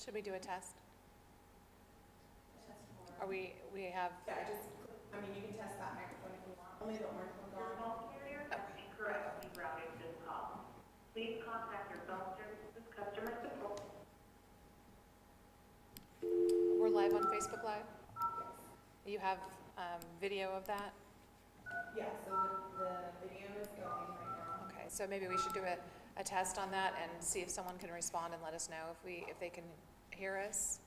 Should we do a test? Are we have? Yeah, I mean, you can test that microphone if you want. Only the orange one's on. Phone carrier has incorrectly routed this call. Please contact your phone services customer support. We're live on Facebook Live? Yes. You have video of that? Yeah, so the video is going right now. Okay, so maybe we should do a test on that and see if someone can respond and let us know if they can hear us.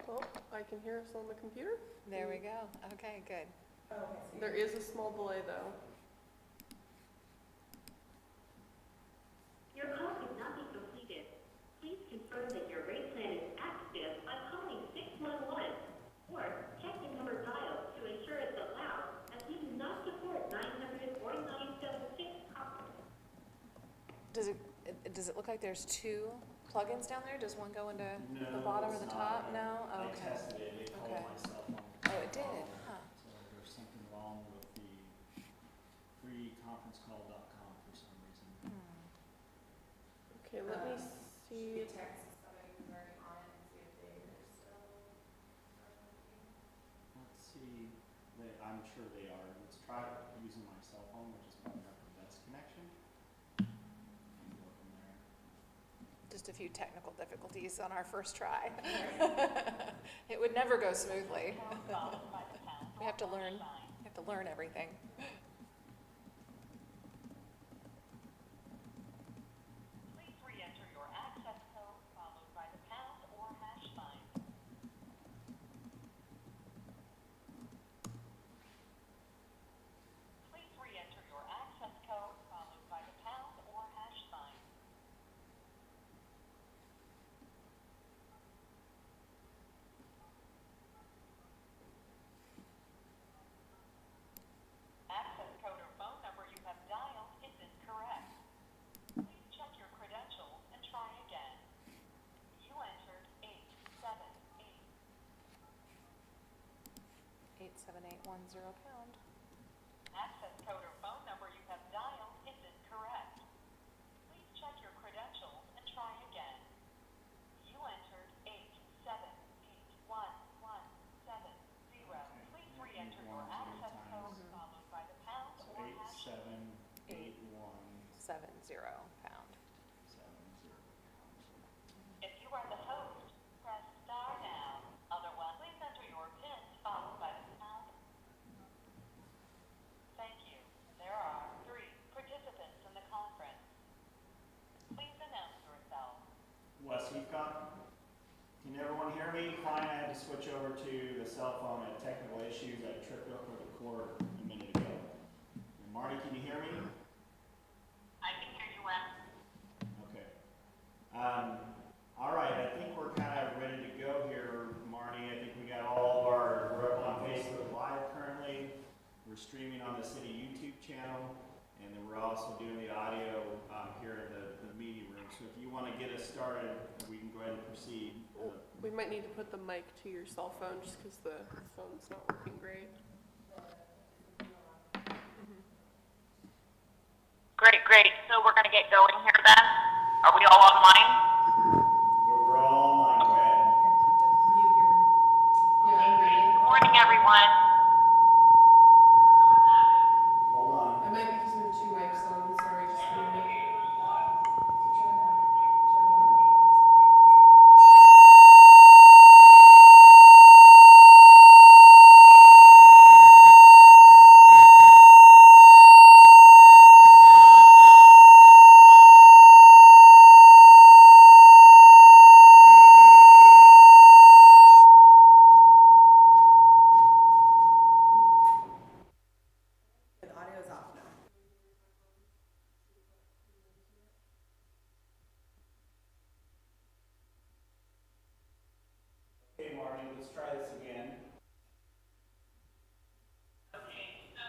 Well, I can hear us on the computer. There we go. Okay, good. Oh, okay. There is a small delay though. Your call could not be completed. Please confirm that your rate plan is active by calling 611 or check the number dialed to ensure it's allowed, as we do not support 900 or 976 calls. Does it look like there's two plugins down there? Does one go into the bottom or the top? No? Oh, I okay. tested it, it called Okay. my cell phone. Oh, it did? Huh. So there's something wrong with the freeconferencecall.com for some reason. Okay, let me see. You text somebody who's already on it and see if they're still. Let's see, I'm sure they are. Let's try using my cell phone, which is probably not the best connection. And go from there. Just a few technical difficulties on our first try. It would never go smoothly. We have to learn everything. Please re-enter your access code followed by the pound or hash sign. Please re-enter your access code followed by the pound or hash sign. Access code or phone number you have dialed is incorrect. Please check your credentials and try again. You entered 87810 pound. Access code or phone number you have dialed is incorrect. Please check your credentials and try again. You entered 8781170. Please re-enter your access code followed by the pound So or hash. 878170. 70 pound. If you are the host, press star now. Otherwise, please enter your PIN followed by the pound. Thank you. There are 3 participants in the conference. Please announce yourself. Wes Heathcock. Can everyone hear me? Fine, I had to switch over to the cell phone. I had technical issues. I tripped over the cord a minute ago. And Marty, can you hear me? I can hear you, Wes. Okay. All right, I think we're kind of ready to go here, Marty. I think we got we're up on Facebook Live currently. We're streaming on the city YouTube channel, and then we're also doing the audio here in the meeting room. So if you want to get us started, we can go ahead and proceed. We might need to put the mic to your cell phone just because the phone's not working great. Great. So we're going to get going here then? Are we all online? We're all online. Go ahead. Good morning, everyone. Hold on. It might be because we have 2 mics on. Sorry, just a minute. The audio's off now. Okay, Marty, let's try this again. Okay, so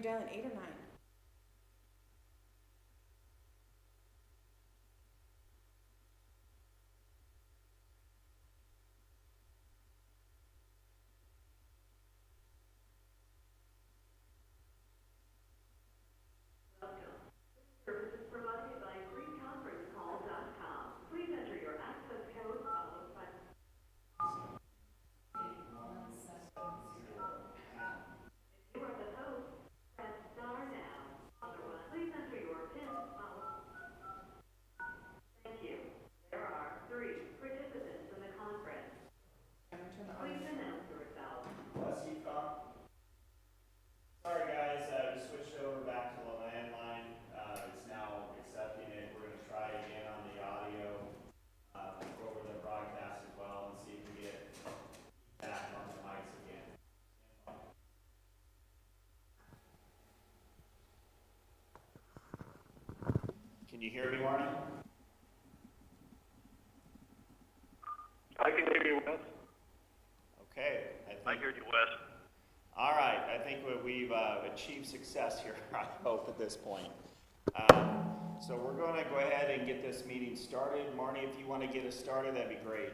you dialing, 8 or 9? Services provided by freeconferencecall.com. Please enter your access code followed by. If you are the host, press star now. Otherwise, please enter your PIN followed. Thank you. There are 3 participants in the conference. I'm gonna turn the Please audio. announce yourself. Bless you, Tom. Sorry, guys, we switched over back to the landline. It's now accepting it. We're gonna try again on the audio, over the broadcast as well, and see if we get back on the mics again. Can you hear me, Marty? I can hear you, Wes. Okay, I hear you, Wes. all right, I think we've achieved success here, I hope, at this point. So we're going to go ahead and get this meeting started. Marnie, if you want to get us started, that'd be great.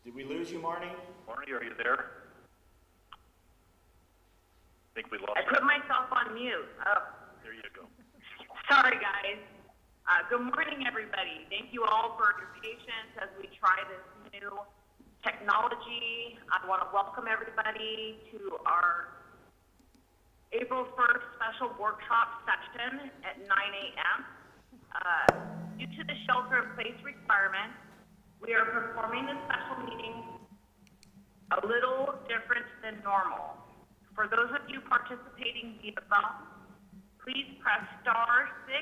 Did we lose you, Marnie? Marnie, are you there? I think we lost I you. put myself on mute. Oh. There you go. Sorry, guys. Good morning, everybody. Thank you all for your patience as we try this new technology. I want to welcome everybody to our April 1st special workshop session at 9 a.m. Due to the shelter-in-place requirement, we are performing this special meeting a little different than normal. For those of you participating via phone, please press star 6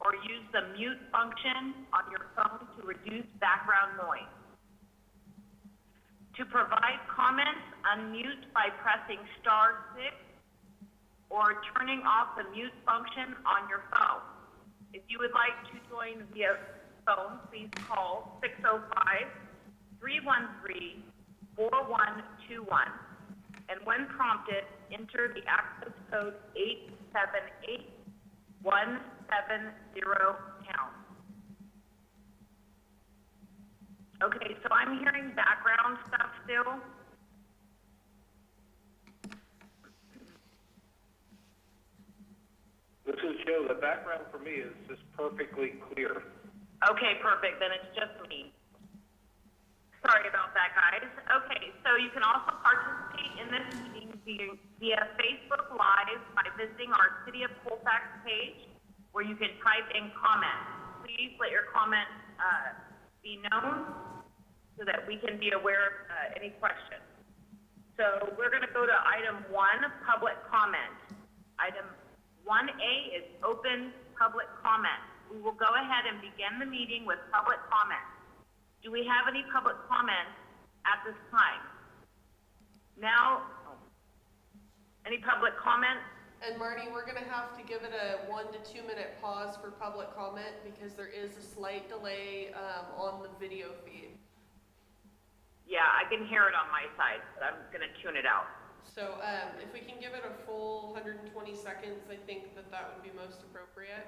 or use the mute function on your phone to reduce background noise. To provide comments, unmute by pressing star 6 or turning off the mute function on your phone. If you would like to join via phone, please call 605-313-4121. And when prompted, enter the access code 878-170#. Okay, so I'm hearing background stuff still. This is Joe. The background for me is just perfectly clear. Okay, perfect, then it's just me. Sorry about that, guys. Okay, so you can also participate in this meeting via Facebook Live by visiting our City of Colfax page, where you can type in comments. Please let your comments be known so that we can be aware of any questions. So we're going to go to item 1, public comment. Item 1A is open public comment. We will go ahead and begin the meeting with public comment. Do we have any public comments at this time? Now, any public comments? And Marty, we're gonna have to give it a 1 to 2 minute pause for public comment because there is a slight delay on the video feed. Yeah, I can hear it on my side, but I'm gonna tune it out. So if we can give it a full 120 seconds, I think that would be most appropriate.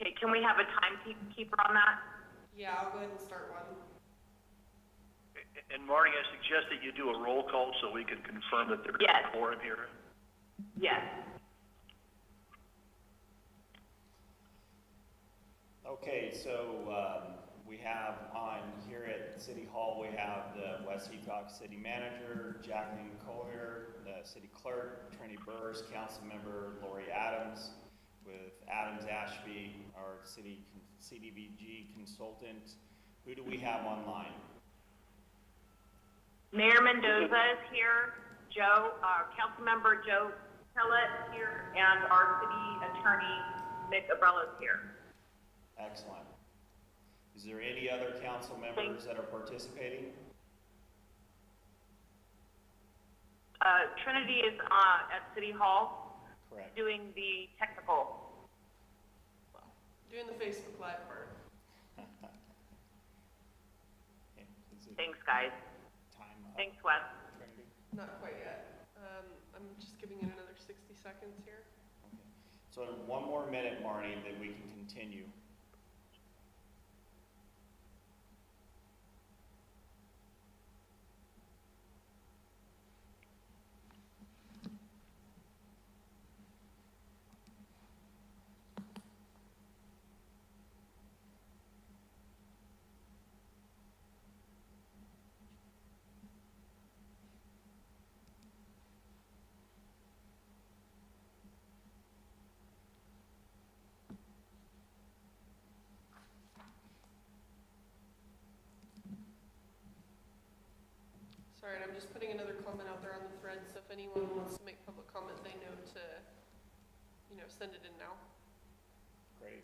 Okay, can we have a timekeeper on that? Yeah, I'll go ahead and start one. And Marnie, I suggest that you do a roll call so we can confirm that there's Yes. a quorum here. Yes. Okay, so we have on here at City Hall, we have the West Heathcock City Manager, Jacqueline Collier, the City Clerk, Trinity Burrs, Council Member Lori Adams, with Adams Ashby, our CDBG consultant. Who do we have online? Mayor Mendoza is here, Councilmember Joe Tillett here, and our city attorney, Mick Abrela, is here. Excellent. Is there any other council members that are participating? Trinity is at City Hall Correct. doing the technical. Doing the Facebook Live part. Thanks, guys. Time up. Thanks, Wes. Trinity? Not quite yet. I'm just giving it another 60 seconds here. Okay. So one more minute, Marnie, then we can continue. Sorry, and I'm just putting another comment out there on the thread, so if anyone wants to make public comment, they know to, send it in now. Great.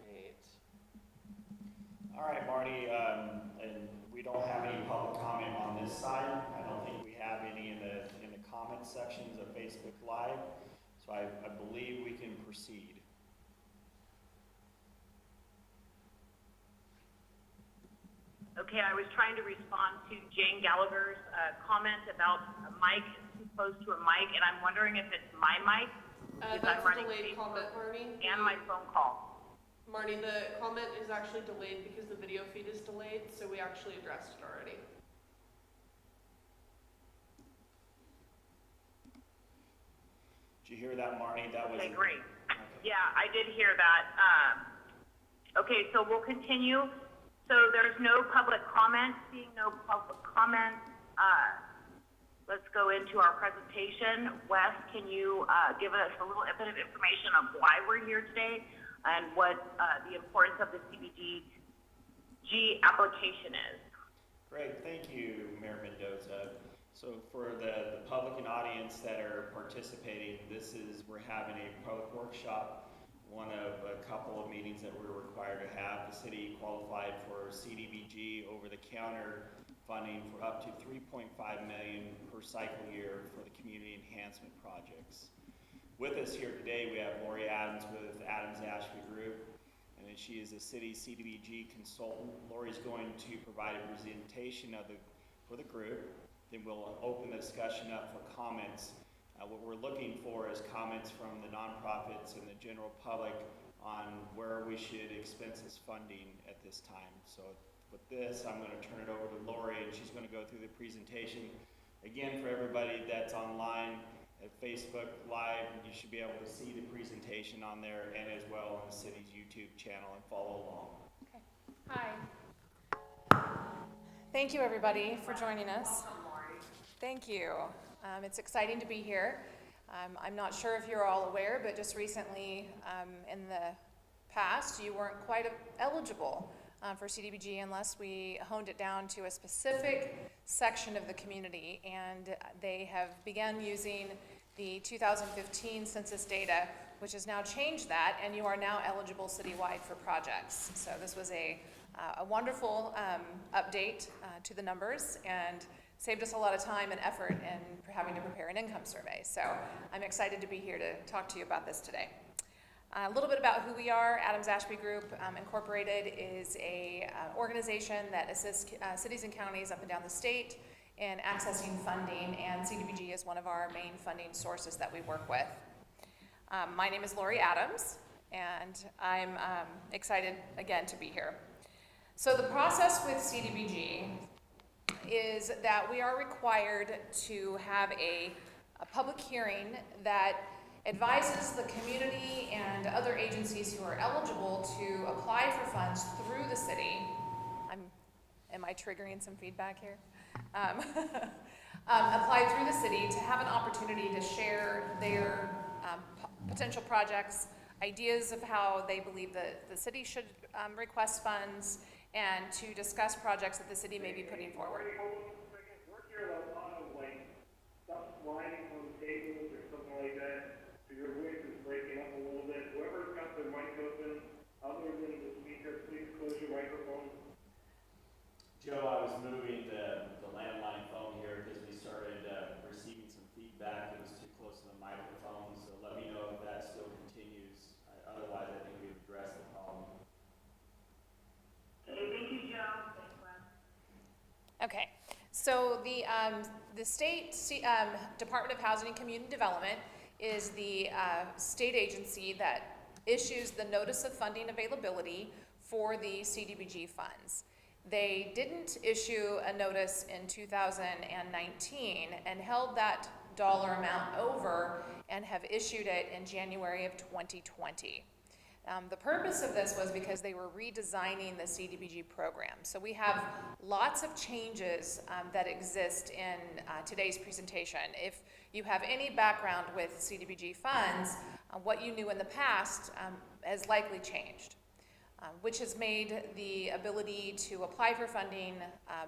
Great. All right, Marty, and we don't have any public comment on this side. I don't think we have any in the comment sections of Facebook Live, so I believe we can proceed. Okay, I was trying to respond to Jane Gallagher's comment about a mic too close to a mic, and I'm wondering if it's my mic, because That's I'm a running delayed comment, Facebook Marnie. and my phone call. Marnie, the comment is actually delayed because the video feed is delayed, so we actually addressed it already. Did you hear that, Marnie? That was Okay, great. Okay. Yeah, I did hear that. Okay, so we'll continue. So there's no public comment. Seeing no public comment, let's go into our presentation. Wes, can you give us a little bit of information on why we're here today and what the importance of the CDBG application is? Great, thank you, Mayor Mendoza. So for the public and audience that are participating, we're having a public workshop, one of a couple of meetings that we're required to have. The city qualified for CDBG over-the-counter funding for up to $3.5 million per cycle year for the community enhancement projects. With us here today, we have Lori Adams with Adams Ashby Group, and she is a city CDBG consultant. Lori's going to provide a presentation for the group. Then we'll open the discussion up for comments. What we're looking for is comments from the nonprofits and the general public on where we should expense this funding at this time. So with this, I'm going to turn it over to Lori, and she's going to go through the presentation. Again, for everybody that's online at Facebook Live, you should be able to see the presentation on there and as well on the city's YouTube channel and follow along. Okay. Hi. Thank you, everybody, for joining us. Thank you. It's exciting to be here. I'm not sure if you're all aware, but just recently in the past, you weren't quite eligible for CDBG unless we honed it down to a specific section of the community, and they have begun using the 2015 census data, which has now changed that, and you are now eligible citywide for projects. So this was a wonderful update to the numbers, and saved us a lot of time and effort in having to prepare an income survey. So I'm excited to be here to talk to you about this today. A little bit about who we are. Adams Ashby Group Incorporated is a organization that assists cities and counties up and down the state in accessing funding, and CDBG is one of our main funding sources that we work with. My name is Lori Adams, and I'm excited again to be here. So the process with CDBG is that we are required to have a public hearing that advises the community and other agencies who are eligible to apply for funds through the city. Am I triggering some feedback here? Apply through the city to have an opportunity to share their potential projects, ideas of how they believe that the city should request funds, and to discuss projects that the city may be putting forward. We're hearing a lot of like stuff sliding on the tables or something like that. So your voice is breaking up a little bit. Whoever's got their mic open, other than the speaker, please close your microphone. Joe, I was moving the landline phone here because we started receiving some feedback. So the state Department of Housing and Community Development is the state agency that issues the notice of funding availability for the CDBG funds. They didn't issue a notice in 2019 and held that dollar amount over and have issued it in January of 2020. The purpose of this was because they were redesigning the CDBG program. So we have lots of changes that exist in today's presentation. If you have any background with CDBG funds, what you knew in the past has likely changed, which has made the ability to apply for funding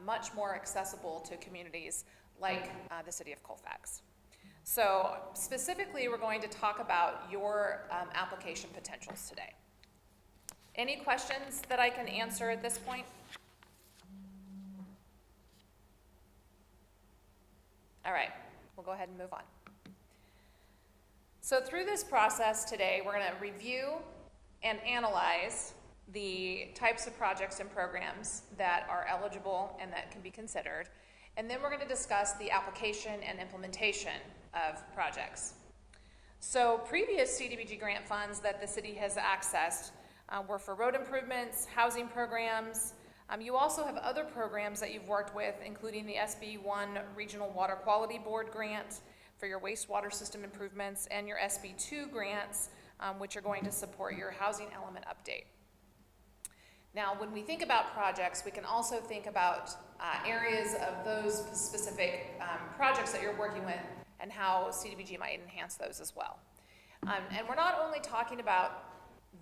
much more accessible to communities like the city of Colfax. So specifically, we're going to talk about your application potentials today. Any questions that I can answer at this point? All right, we'll go ahead and move on. So through this process today, we're going to review and analyze the types of projects and programs that are eligible and that can be considered. And then we're going to discuss the application and implementation of projects. So previous CDBG grant funds that the city has accessed were for road improvements, housing programs. You also have other programs that you've worked with, including the SB1 Regional Water Quality Board grant for your wastewater system improvements and your SB2 grants, which are going to support your housing element update. Now, when we think about projects, we can also think about areas of those specific projects that you're working with and how CDBG might enhance those as well. And we're not only talking about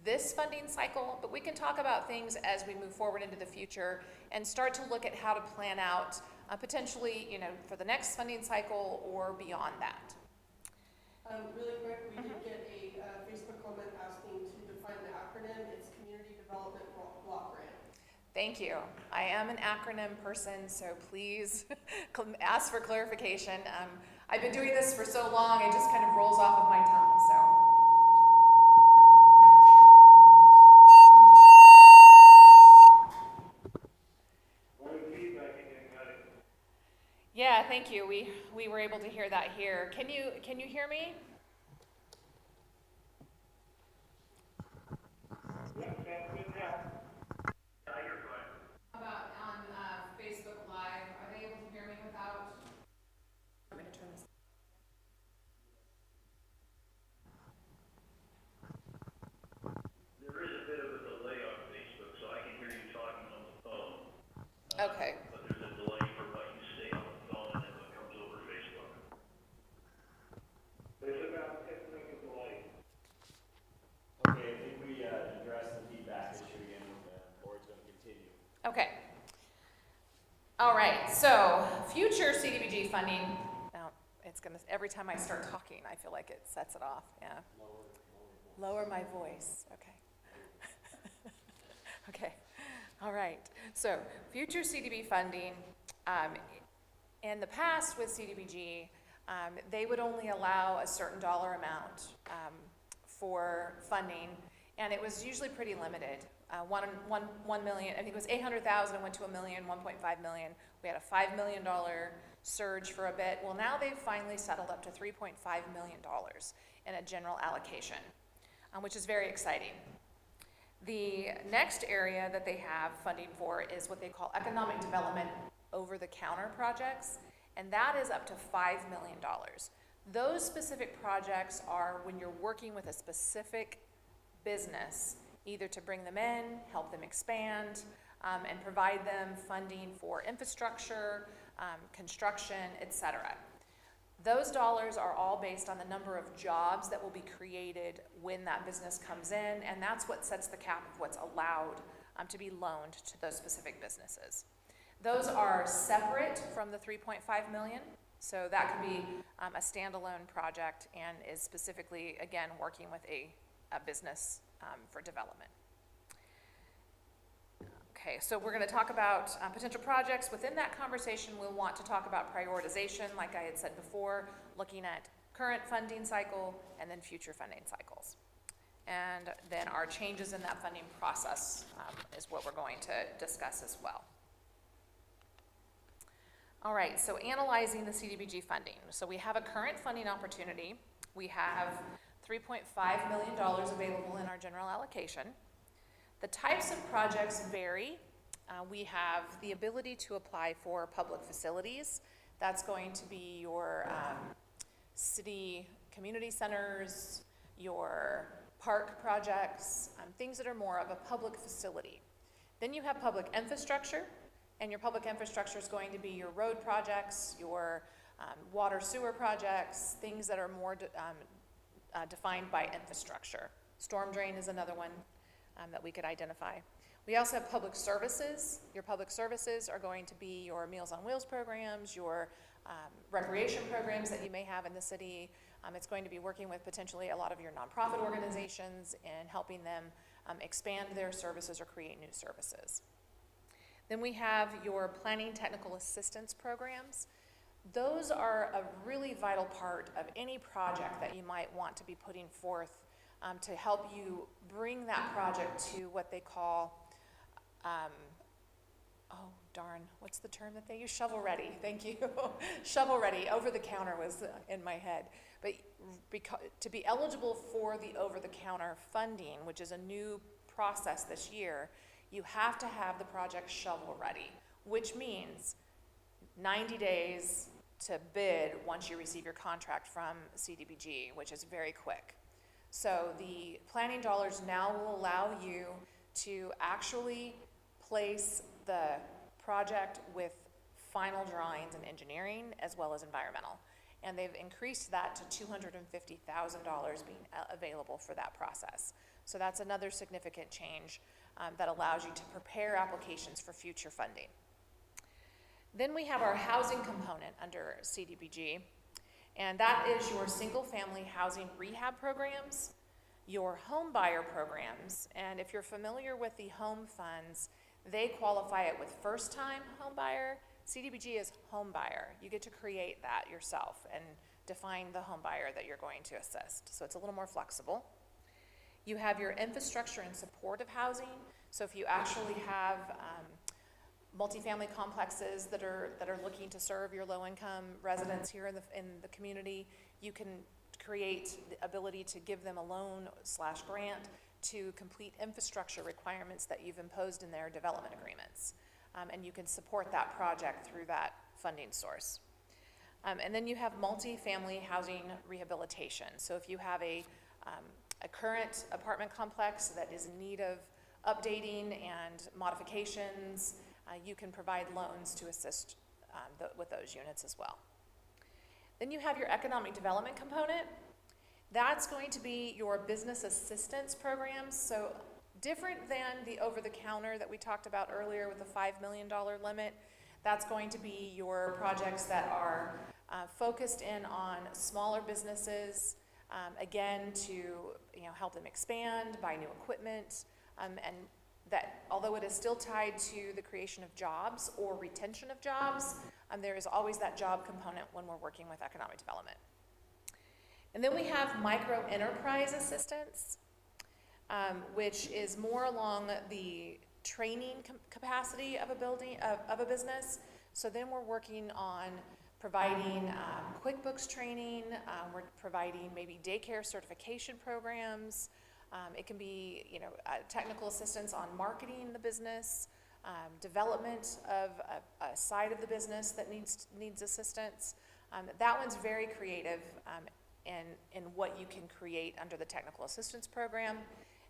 this funding cycle, but we can talk about things as we move forward into the future and start to look at how to plan out potentially, for the next funding cycle or beyond that. Really quick, we did get a Facebook comment asking to define the acronym. It's Community Development Block Grant. Thank you. I am an acronym person, so please ask for clarification. I've been doing this for so long, it just kind of rolls off of my tongue, so. Yeah, thank you. We were able to hear that here. Can you hear me? About on Facebook Live, are they able to hear me without? I'm going to turn this. There is a bit of a delay on Facebook, so I can hear you talking on the phone. Okay. But there's a delay for what you say on the phone and then what comes over Facebook. There's about 10 seconds delay. Okay, I think we addressed the feedback issue again. The board's going to continue. Okay. All right, so future CDBG funding. Now, it's going to, every time I start talking, I feel like it sets it off. Yeah. Lower my voice. Okay. Okay. All right. So future CDB funding, in the past with CDBG, they would only allow a certain dollar amount for funding, and it was usually pretty limited. 1 million, I think it was 800,000, went to $1 million, 1.5 million. We had a $5 million surge for a bit. Well, now they've finally settled up to $3.5 million in a general allocation, which is very exciting. The next area that they have funding for is what they call economic development over-the-counter projects, and that is up to $5 million. Those specific projects are when you're working with a specific business, either to bring them in, help them expand, and provide them funding for infrastructure, construction, etc. Those dollars are all based on the number of jobs that will be created when that business comes in, and that's what sets the cap of what's allowed to be loaned to those specific businesses. Those are separate from the $3.5 million, so that could be a standalone project and is specifically, again, working with a business for development. Okay, so we're going to talk about potential projects. Within that conversation, we'll want to talk about prioritization, like I had said before, looking at current funding cycle and then future funding cycles. And then our changes in that funding process is what we're going to discuss as well. All right, so analyzing the CDBG funding. So we have a current funding opportunity. We have $3.5 million available in our general allocation. The types of projects vary. We have the ability to apply for public facilities. That's going to be your city community centers, your park projects, things that are more of a public facility. Then you have public infrastructure, and your public infrastructure is going to be your road projects, your water sewer projects, things that are more defined by infrastructure. Storm drain is another one that we could identify. We also have public services. Your public services are going to be your Meals on Wheels programs, your recreation programs that you may have in the city. It's going to be working with potentially a lot of your nonprofit organizations and helping them expand their services or create new services. Then we have your planning technical assistance programs. Those are a really vital part of any project that you might want to be putting forth to help you bring that project to what they call, oh darn, what's the term that they use? Shovel ready, thank you. Shovel ready, over the counter was in my head. But to be eligible for the over the counter funding, which is a new process this year, you have to have the project shovel ready, which means 90 days to bid once you receive your contract from CDBG, which is very quick. So the planning dollars now will allow you to actually place the project with final drawings and engineering as well as environmental. And they've increased that to $250,000 being available for that process. So that's another significant change that allows you to prepare applications for future funding. Then we have our housing component under CDBG, and that is your single-family housing rehab programs, your home buyer programs, and if you're familiar with the home funds, they qualify it with first-time home buyer. CDBG is home buyer. You get to create that yourself and define the home buyer that you're going to assist. So it's a little more flexible. You have your infrastructure and supportive housing. So if you actually have multifamily complexes that are looking to serve your low-income residents here in the community, you can create the ability to give them a loan/grant to complete infrastructure requirements that you've imposed in their development agreements. And you can support that project through that funding source. And then you have multifamily housing rehabilitation. So if you have a current apartment complex that is in need of updating and modifications, you can provide loans to assist with those units as well. Then you have your economic development component. That's going to be your business assistance programs. So different than the over-the-counter that we talked about earlier with the $5 million limit, that's going to be your projects that are focused in on smaller businesses, again, to help them expand, buy new equipment, and that although it is still tied to the creation of jobs or retention of jobs, there is always that job component when we're working with economic development. And then we have micro enterprise assistance, which is more along the training capacity of a business. So then we're working on providing QuickBooks training, we're providing maybe daycare certification programs. It can be, technical assistance on marketing the business, development of a side of the business that needs assistance. That one's very creative in what you can create under the technical assistance program.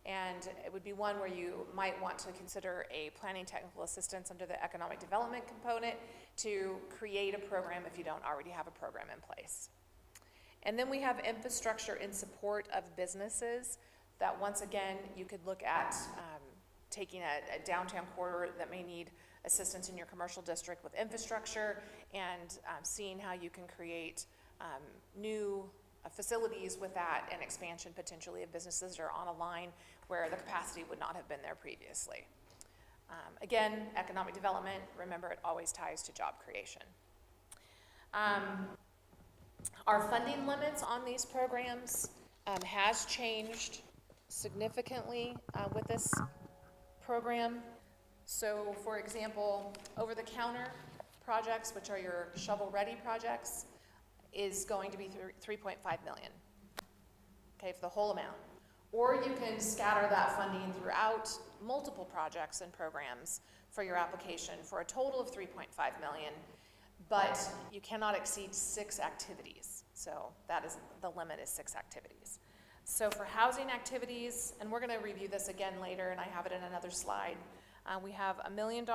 And it would be one where you might want to consider a planning technical assistance under the economic development component to create a program if you don't already have a program in place. And then we have infrastructure in support of businesses that, once again, you could look at taking a downtown corridor that may need assistance in your commercial district with infrastructure and seeing how you can create new facilities with that and expansion potentially of businesses that are on a line where the capacity would not have been there previously. Again, economic development, remember it always ties to job creation. Our funding limits on these programs has changed significantly with this program. So for example, over the counter, projects, which are your shovel-ready projects, is going to be 3.5 million. Okay, for the whole amount. Or you can scatter that funding throughout multiple projects and programs for your application for a total of 3.5 million, but you cannot exceed 6 activities. So that is, the limit is 6 activities. So for housing activities, and we're gonna review this again later, and I have it in another slide, we have $1 million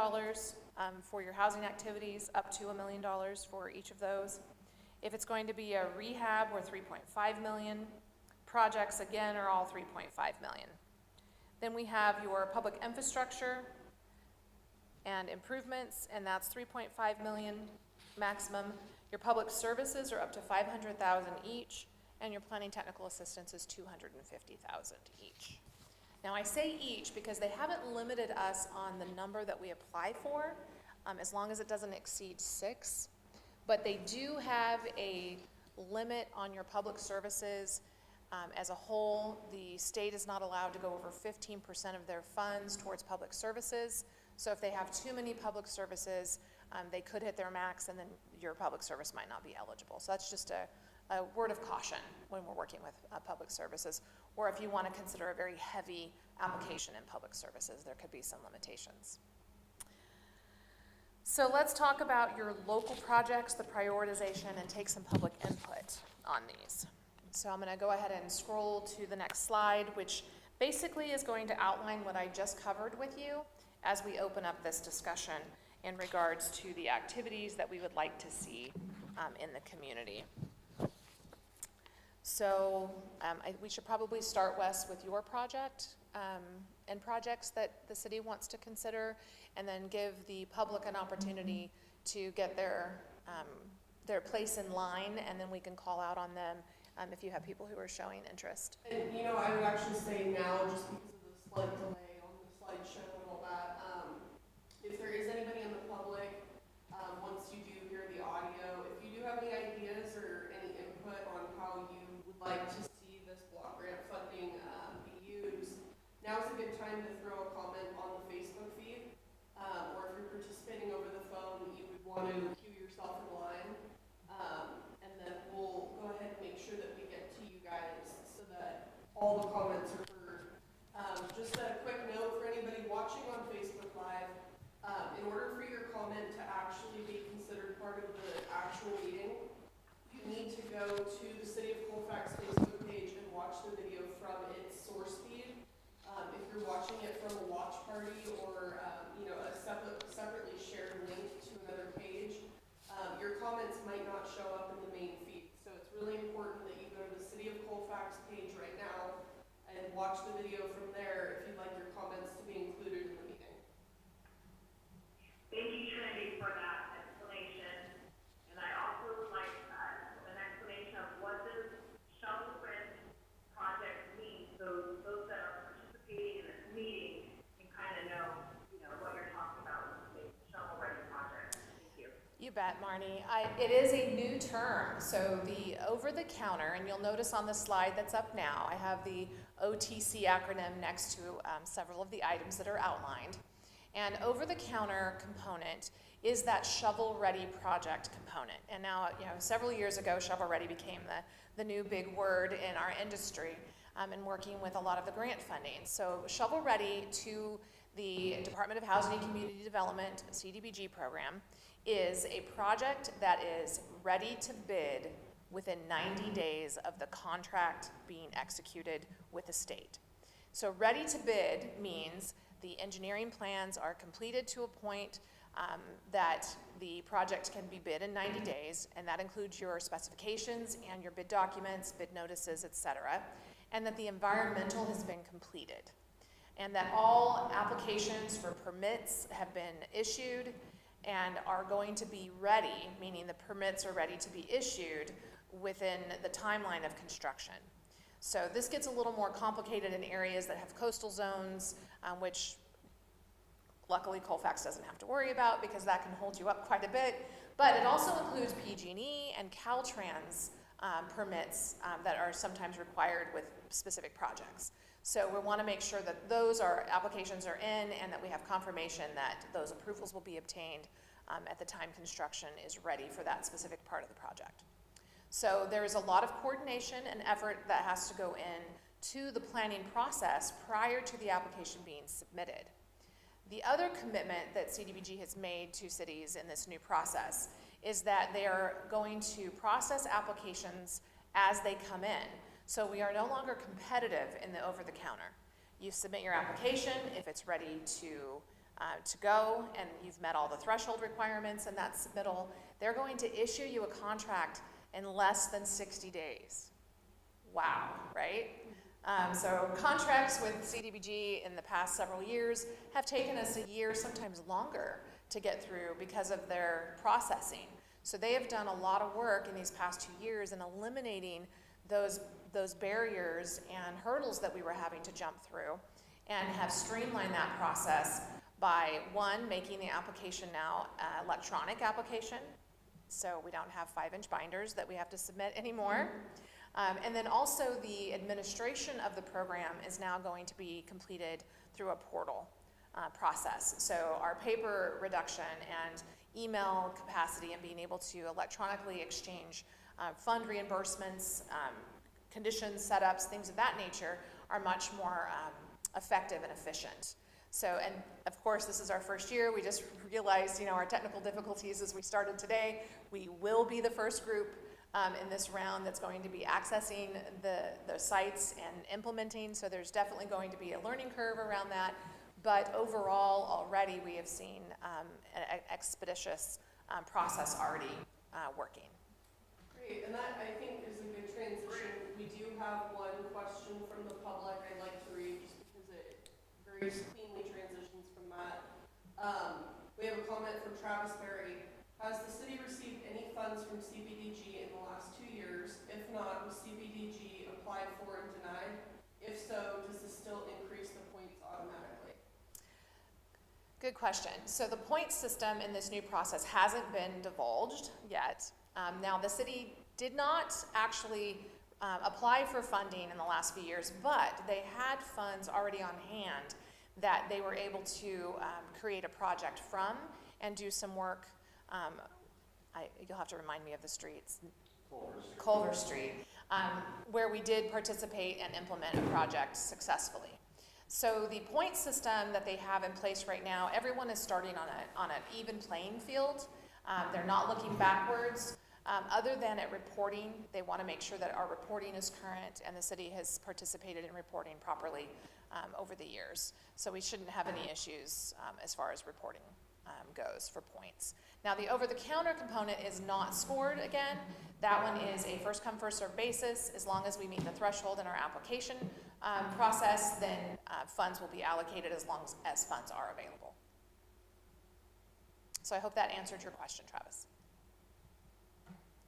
for your housing activities, up to $1 million for each of those. If it's going to be a rehab, we're 3.5 million. Projects, again, are all 3.5 million. Then we have your public infrastructure and improvements, and that's 3.5 million maximum. Your public services are up to 500,000 each, and your planning technical assistance is 250,000 each. Now I say each because they haven't limited us on the number that we apply for, as long as it doesn't exceed 6. But they do have a limit on your public services. As a whole, the state is not allowed to go over 15% of their funds towards public services. So if they have too many public services, they could hit their max, and then your public service might not be eligible. So that's just a word of caution when we're working with public services. Or if you want to consider a very heavy application in public services, there could be some limitations. So let's talk about your local projects, the prioritization, and take some public input on these. So I'm going to go ahead and scroll to the next slide, which basically is going to outline what I just covered with you as we open up this discussion in regards to the activities that we would like to see in the community. So we should probably start, Wes, with your project and projects that the city wants to consider, and then give the public an opportunity to get their place in line, and then we can call out on them if you have people who are showing interest. And you know, I would actually say now, just because of the slight delay on the slideshow and all that, if there is anybody in the public, once you do hear the audio, if you do have any ideas or any input on how you would like to see this block grant funding be used, now's a good time to throw a comment on the Facebook feed, or if you're participating over the phone, you would want to queue yourself in line, and then we'll go ahead and make sure that we get to you guys so that all the comments are heard. Just a quick note for anybody watching on Facebook Live, in order for your comment to actually be considered part of the actual meeting, you need to go to the City of Colfax Facebook page and watch the video from its source feed. If you're watching it from a watch party or you know, a separately shared link to another page, your comments might not show up in the main feed. So it's really important that you go to the City of Colfax page right now and watch the video from there if you'd like your comments to be included in the meeting. Thank you, Trinity, for that explanation. And I also would like an explanation of what does shovel-ready project mean, so those that are participating in this meeting can kind of know, you know, what you're talking about with the shovel-ready project. Thank you. You bet, Marnie. It is a new term. So the over-the-counter, and you'll notice on the slide that's up now, I have the OTC acronym next to several of the items that are outlined. And over-the-counter component is that shovel-ready project component. And now, you know, several years ago, shovel-ready became the new big word in our industry and working with a lot of the grant funding. So shovel-ready to the Department of Housing and Community Development CDBG program is a project that is ready to bid within 90 days of the contract being executed with the state. So ready to bid means the engineering plans are completed to a point that the project can be bid in 90 days, and that includes your specifications and your bid documents, bid notices, etc., and that the environmental has been completed, and that all applications for permits have been issued and are going to be ready, meaning the permits are ready to be issued within the timeline of construction. So this gets a little more complicated in areas that have coastal zones, which luckily Colfax doesn't have to worry about because that can hold you up quite a bit. But it also includes PG&E and Caltrans permits that are sometimes required with specific projects. So we want to make sure that those applications are in and that we have confirmation that those approvals will be obtained at the time construction is ready for that specific part of the project. So there is a lot of coordination and effort that has to go in to the planning process prior to the application being submitted. The other commitment that CDBG has made to cities in this new process is that they are going to process applications as they come in. So we are no longer competitive in the over-the-counter. You submit your application, if it's ready to go and you've met all the threshold requirements in that submittal, they're going to issue you a contract in less than 60 days. Wow, right? So contracts with CDBG in the past several years have taken us a year, sometimes longer, to get through because of their processing. So they have done a lot of work in these past 2 years in eliminating those barriers and hurdles that we were having to jump through, and have streamlined that process by, one, making the application now electronic application, so we don't have 5-inch binders that we have to submit anymore. And then also the administration of the program is now going to be completed through a portal process. So our paper reduction and email capacity and being able to electronically exchange fund reimbursements, conditions, setups, things of that nature are much more effective and efficient. So, and of course, this is our first year. We just realized, our technical difficulties as we started today. We will be the first group in this round that's going to be accessing the sites and implementing. So there's definitely going to be a learning curve around that. But overall, already we have seen an expeditious process already working. Great, and that I think is a good transition. We do have one question from the public I'd like to read just because it very cleanly transitions from that. We have a comment from Travis Berry. Has the city received any funds from CBDG in the last 2 years? If not, was CBDG applied for and denied? If so, does this still increase the points automatically? Good question. So the point system in this new process hasn't been divulged yet. Now, the city did not actually apply for funding in the last few years, but they had funds already on hand that they were able to create a project from and do some work. You'll have to remind me of the streets. Culver Street, where we did participate and implement a project successfully. So the point system that they have in place right now, everyone is starting on an even playing field. They're not looking backwards. Other than at reporting, they want to make sure that our reporting is current, and the city has participated in reporting properly over the years. So we shouldn't have any issues as far as reporting goes for points. Now, the over-the-counter component is not scored again. That one is a first-come, first-served basis. As long as we meet the threshold in our application process, then funds will be allocated as long as funds are available. So I hope that answered your question, Travis.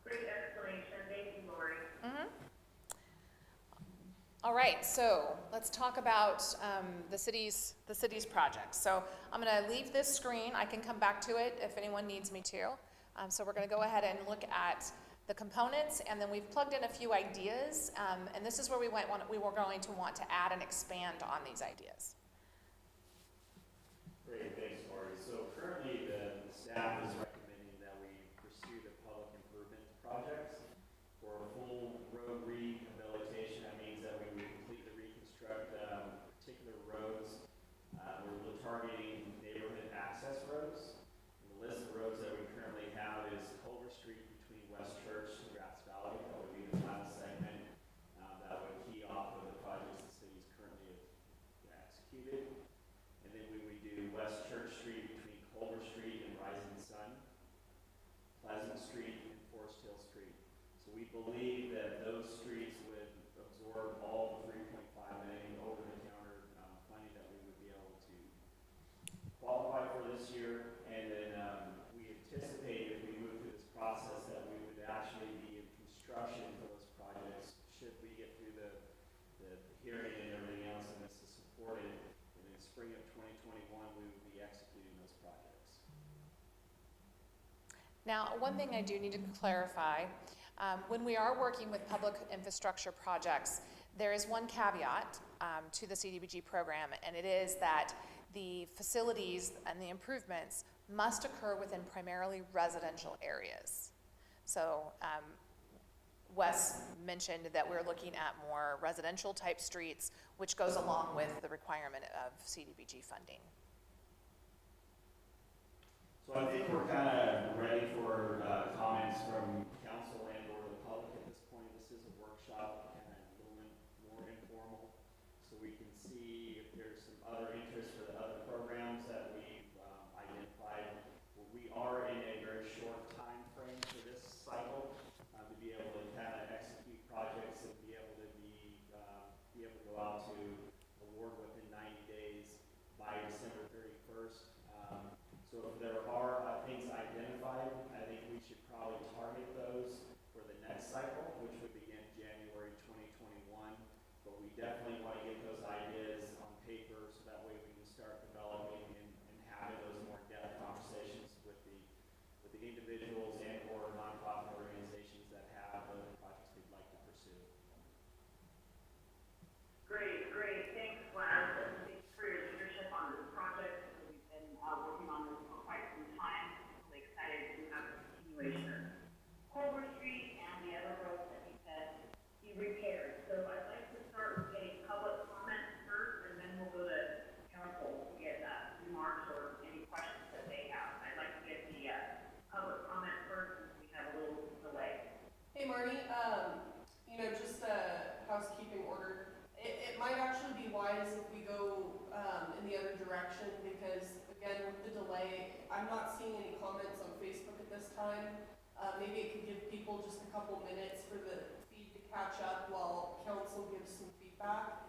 Great explanation. Thank you, Lori. Mm-hmm. All right, so let's talk about the city's projects. So I'm going to leave this screen. I can come back to it if anyone needs me to. So we're going to go ahead and look at the components, and then we've plugged in a few ideas, and this is where we were going to want to add and expand on these ideas. Great, thanks, Lori. So currently the staff is recommending that we pursue the public improvement projects for a full road rehabilitation. That means that we would completely reconstruct particular roads. We're targeting neighborhood access roads. And the list of roads that we currently have is Culver Street between West Church and Grass Valley. That would be the final segment that would key off of the projects the city's currently executed. And then we would do West Church Street between Culver Street and Rising Sun, Pleasant Street and Forest Hill Street. So we believe that those streets would absorb all the $3.5 million over-the-counter funding that we would be able to qualify for this year. And then we anticipate, if we move through this process, that we would actually be in construction for those projects should we get through the hearing and everything else and this is supported. And in spring of 2021, we would be executing those projects. Now, one thing I do need to clarify, when we are working with public infrastructure projects, there is one caveat to the CDBG program, and it is that the facilities and the improvements must occur within primarily residential areas. So Wes mentioned that we're looking at more residential type streets, which goes along with the requirement of CDBG funding. So I think we're kind of ready for comments from council and or the public at this point. This is a workshop, kind of a little more informal, so we can see if there's some other interest for the other programs that we've identified. Well, we are in a very short time frame for this cycle to be able to kind of execute projects and be able to go out to award within 90 days by December 31st. So if there are things identified, I think we should probably target those for the next cycle, which would begin January 2021. But we definitely want to get those ideas on paper so that way we can start developing and having those more in-depth conversations with the individuals and or nonprofit organizations that have other projects they'd like to pursue. Great, thanks, Laz, and thanks for your leadership on this project. We've been working on this for quite some time. Really excited to have a continuation of Culver Street and the other roads that you said be repaired. So I'd like to start with getting public comment first, and then we'll go to council to get remarks or any questions that they have. I'd like to get the public comment first, since we have a little delay. Hey Marty, just a housekeeping order. It might actually be wise if we go in the other direction, because again, with the delay, I'm not seeing any comments on Facebook at this time. Maybe it could give people just a couple minutes for the feed to catch up while council gives some feedback.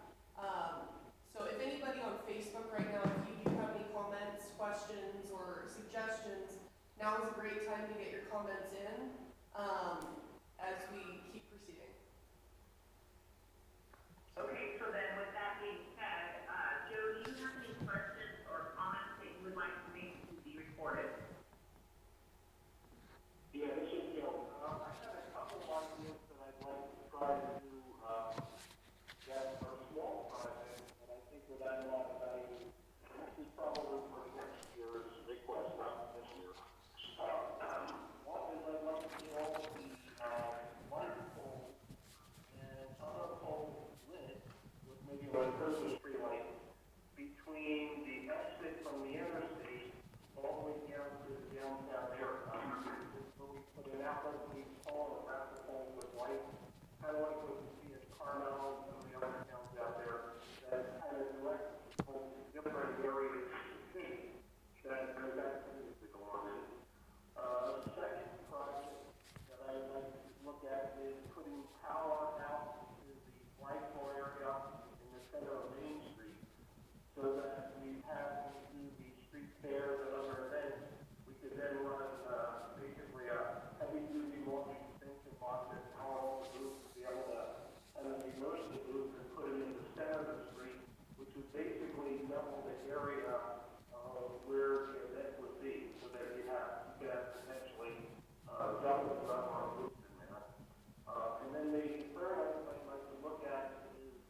So if anybody on Facebook right now, if you do have any comments, questions, or suggestions, now is a great time to get your comments in as we keep proceeding. Okay, so then with that being said, Joe, do you have any questions or comments that you would like to make to be recorded? Yeah, this is Joe. I had a couple of ideas that I'd like to try to do, that are small projects, but I think would add a lot of value. This is probably for next year's request, not this year. One is I'd like to see all the, light poles and other poles lit with maybe like Christmas tree light between the exit from the interstate all the way down to the downtown area. So we put an outlet in each pole and wrap the pole with light, kind of like what you see at Carmel and some of the other towns out there, that kind of direct people to different areas of the city that there's activities that go on in. The second project that I'd like to look at is putting power out to the flagpole area in the center of Main Street, so that we have, when we do the street fairs and other events, we could then run basically a heavy-duty, multi-extension box that powers the roof to be able to kind of reverse the roof and put it in the center of the street, which would basically double the area of where the event would be, so that you could potentially double the number of roofs in there. And then the third item I'd like to look at is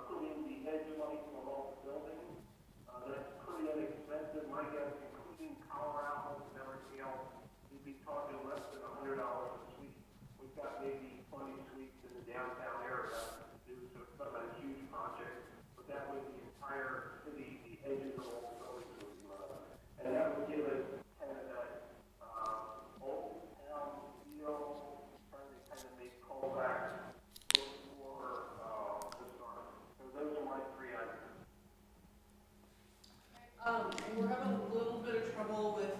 putting the edge lights on all the buildings. That's pretty inexpensive. My guess, including power outlets and everything else, you'd be talking less than $100 a suite. We've got maybe 20 suites in the downtown area to do, so it's not a huge project, but that way the entire city, the edges of all the buildings would be lit up. And that would give it kind of that old town feel, trying to kind of make Colfax look more historic. So those are my three items. We're having a little bit of trouble with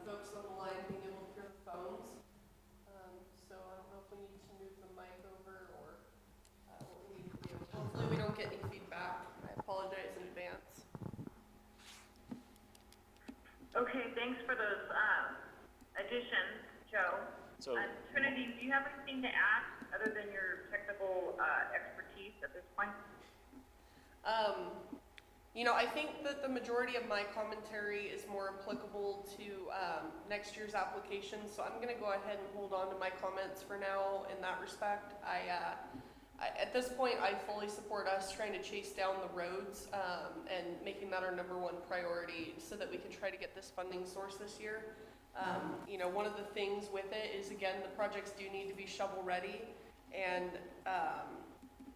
folks on the line being able to hear the phones. So I don't know if we need to move the mic over or what we need to do. Hopefully we don't get any feedback. I apologize in advance. Okay, thanks for those additions, Joe. So Trinity, do you have anything to add other than your technical expertise at this point? I think that the majority of my commentary is more applicable to next year's application, so I'm going to go ahead and hold on to my comments for now in that respect. at this point, I fully support us trying to chase down the roads and making that our #1 priority so that we can try to get this funding source this year. You know, one of the things with it is, again, the projects do need to be shovel ready, and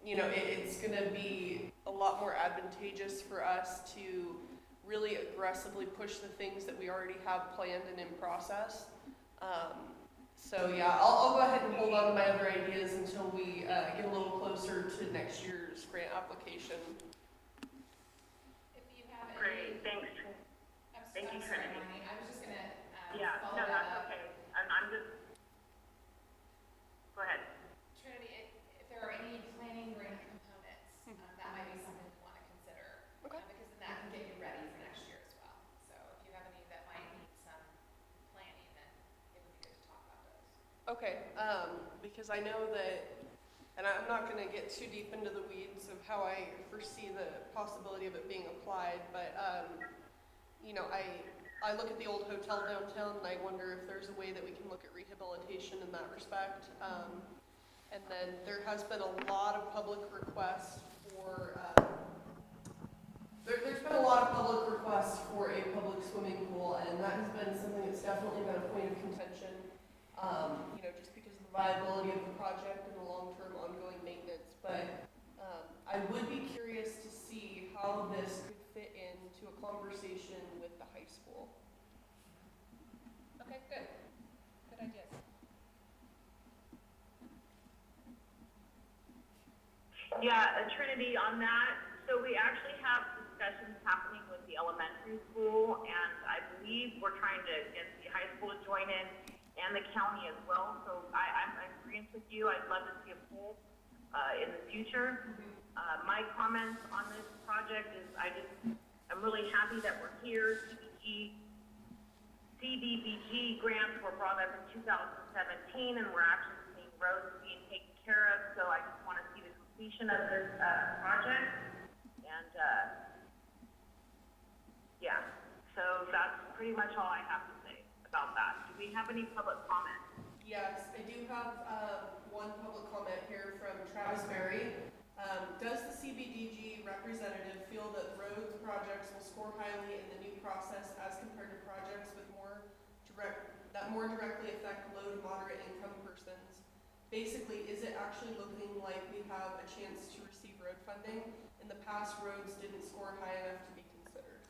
you know, it's going to be a lot more advantageous for us to really aggressively push the things that we already have planned and in process. So yeah, I'll go ahead and hold on to my other ideas until we get a little closer to next year's grant application. If you have any. Great, thanks. Thank you, I'm sorry, Trinity. Marnie. I was just gonna, Yeah, follow no, that that's up. okay. I'm just, go ahead. Trinity, if there are any planning grant components, that might be something you want to consider. Okay. Because then that can get you ready for next year as well. So if you have any that might need some planning, then it would be good to talk about those. Okay, because I know that, and I'm not going to get too deep into the weeds of how I foresee the possibility of it being applied, but you know, I look at the old hotel downtown and I wonder if there's a way that we can look at rehabilitation in that respect. And then there has been a lot of public requests for, there's been a lot of public requests for a public swimming pool, and that has been something that's definitely been a point of contention, you know, just because of the viability of the project and the long-term ongoing maintenance. But I would be curious to see how this could fit into a conversation with the high school. Okay, good. Good ideas. Yeah, Trinity, on that, so we actually have discussions happening with the elementary school, and I believe we're trying to get the high school to join in, and the county as well. So I'm in agreement with you. I'd love to see a pool in the future. My comments on this project is I'm really happy that we're here. CDBG grants were brought up in 2017, and we're actually seeing roads being taken care of. So I just want to see the completion of this project. And yeah, so that's pretty much all I have to say about that. Do we have any public comments? Yes, I do have one public comment here from Travis Berry. Does the CBDG representative feel that roads projects will score highly in the new process as compared to projects with that more directly affect low to moderate income persons? Basically, is it actually looking like we have a chance to receive road funding? In the past, roads didn't score high enough to be considered.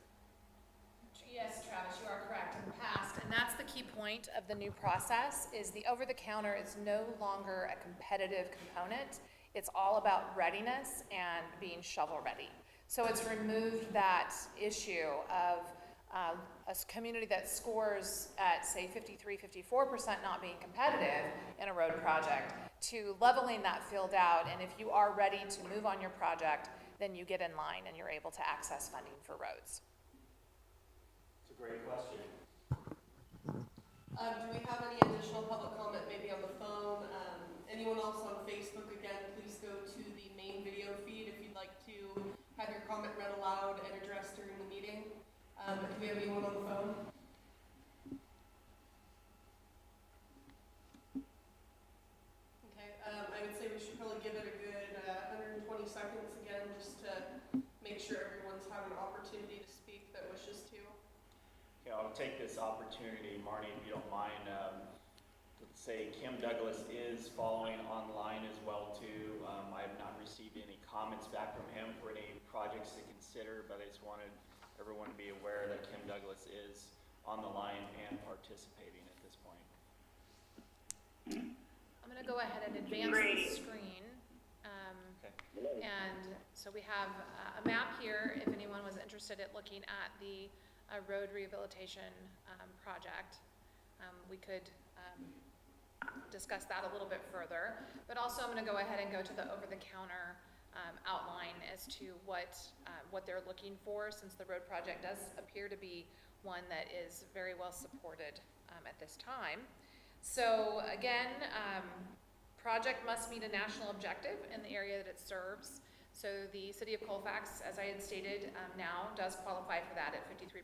Yes, Travis, you are correct. In the past, and that's the key point of the new process, is the over-the-counter is no longer a competitive component. It's all about readiness and being shovel-ready. So it's removed that issue of a community that scores at, say, 53, 54% not being competitive in a road project, to leveling that field out, and if you are ready to move on your project, then you get in line and you're able to access funding for roads. It's a great question. Do we have any additional public comment, maybe on the phone? Anyone else on Facebook? Again, please go to the main video feed if you'd like to have your comment read aloud and addressed during the meeting. Do we have anyone on the phone? Okay, I would say we should probably give it a good 120 seconds again, just to make sure everyone's had an opportunity to speak that wishes to. Okay, I'll take this opportunity, Marnie, if you don't mind, to say Kim Douglas is following online as well too. I have not received any comments back from him for any projects to consider, but I just wanted everyone to be aware that Kim Douglas is on the line and participating at this point. I'm going to go ahead and advance the screen. And so we have a map here if anyone was interested in looking at the road rehabilitation project. We could discuss that a little bit further, but also I'm going to go ahead and go to the over-the-counter outline as to what they're looking for, since the road project does appear to be one that is very well supported at this time. So again, project must meet a national objective in the area that it serves. So the city of Colfax, as I had stated, now does qualify for that at 53%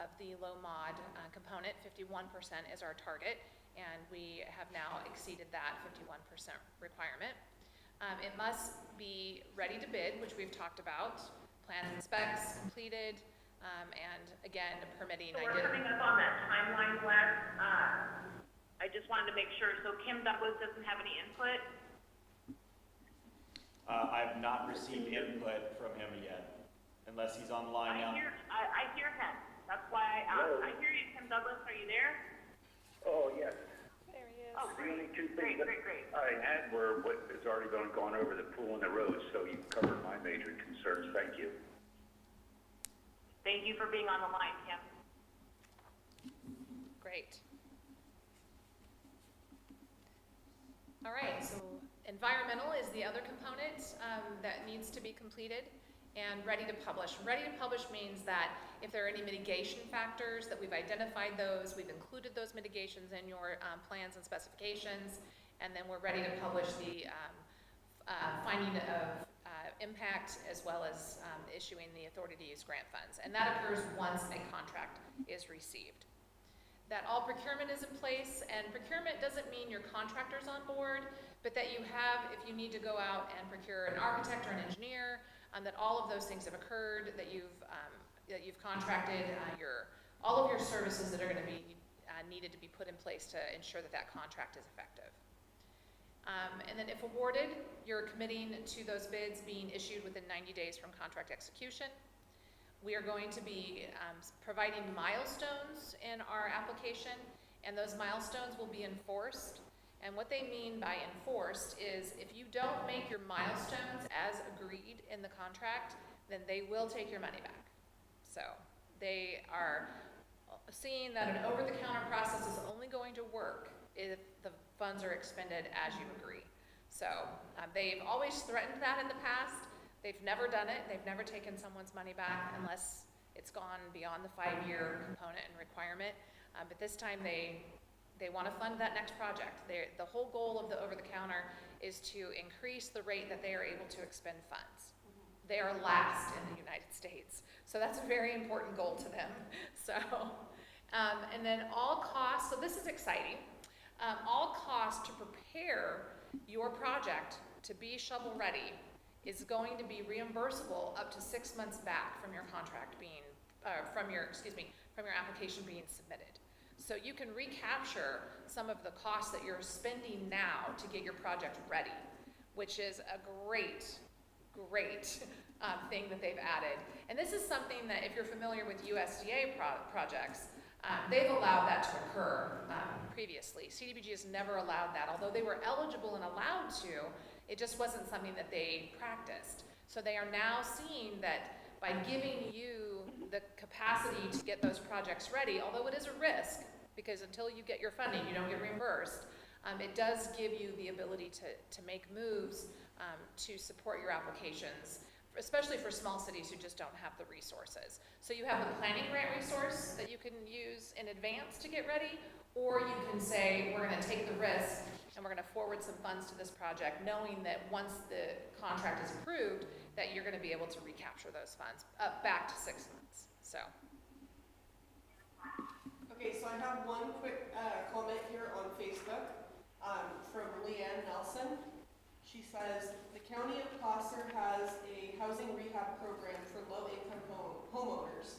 of the low mod component. 51% is our target, and we have now exceeded that 51% requirement. It must be ready to bid, which we've talked about, plans and specs completed, and again, permitting. So we're coming up on that timeline, Wes. I just wanted to make sure, so Kim Douglas doesn't have any input? I've not received input from him yet, unless he's on the line now. I hear him. That's why I asked. I hear you, Kim Douglas. Are you there? Oh, yes. There he is. Oh, The only two great, things great, great. I had were what has already been gone over, the pool and the roads, so you covered my major concerns. Thank you. Thank you for being on the line, Kim. Great. All right, so environmental is the other component that needs to be completed, and ready to publish. Ready to publish means that if there are any mitigation factors, that we've identified those, we've included those mitigations in your plans and specifications, and then we're ready to publish the finding of impact, as well as issuing the authority to use grant funds. And that occurs once a contract is received. That all procurement is in place, and procurement doesn't mean your contractor's on board, but that you have, if you need to go out and procure an architect or an engineer, that all of those things have occurred, that you've contracted all of your services that are going to be needed to be put in place to ensure that that contract is effective. And then if awarded, you're committing to those bids being issued within 90 days from contract execution. We are going to be providing milestones in our application, and those milestones will be enforced. And what they mean by enforced is if you don't make your milestones as agreed in the contract, then they will take your money back. So they are seeing that an over-the-counter process is only going to work if the funds are expended as you agree. So they've always threatened that in the past. They've never done it. They've never taken someone's money back unless it's gone beyond the 5-year component and requirement. But this time they want to fund that next project. The whole goal of the over-the-counter is to increase the rate that they are able to expend funds. They are last in the United States, so that's a very important goal to them. So, and then all costs, so this is exciting, all costs to prepare your project to be shovel-ready is going to be reimbursable up to 6 months back from your contract being, from your application being submitted. So you can recapture some of the costs that you're spending now to get your project ready, which is a great thing that they've added. And this is something that if you're familiar with USDA projects, they've allowed that to occur previously. CDBG has never allowed that. Although they were eligible and allowed to, it just wasn't something that they practiced. So they are now seeing that by giving you the capacity to get those projects ready, although it is a risk, because until you get your funding, you don't get reimbursed, it does give you the ability to make moves to support your applications, especially for small cities who just don't have the resources. So you have the planning grant resource that you can use in advance to get ready, or you can say, we're going to take the risk and we're going to forward some funds to this project, knowing that once the contract is approved, that you're going to be able to recapture those funds back to 6 months. So. Okay, so I have one quick comment here on Facebook from Leanne Nelson. She says, the County of Placer has a housing rehab program for low-income homeowners.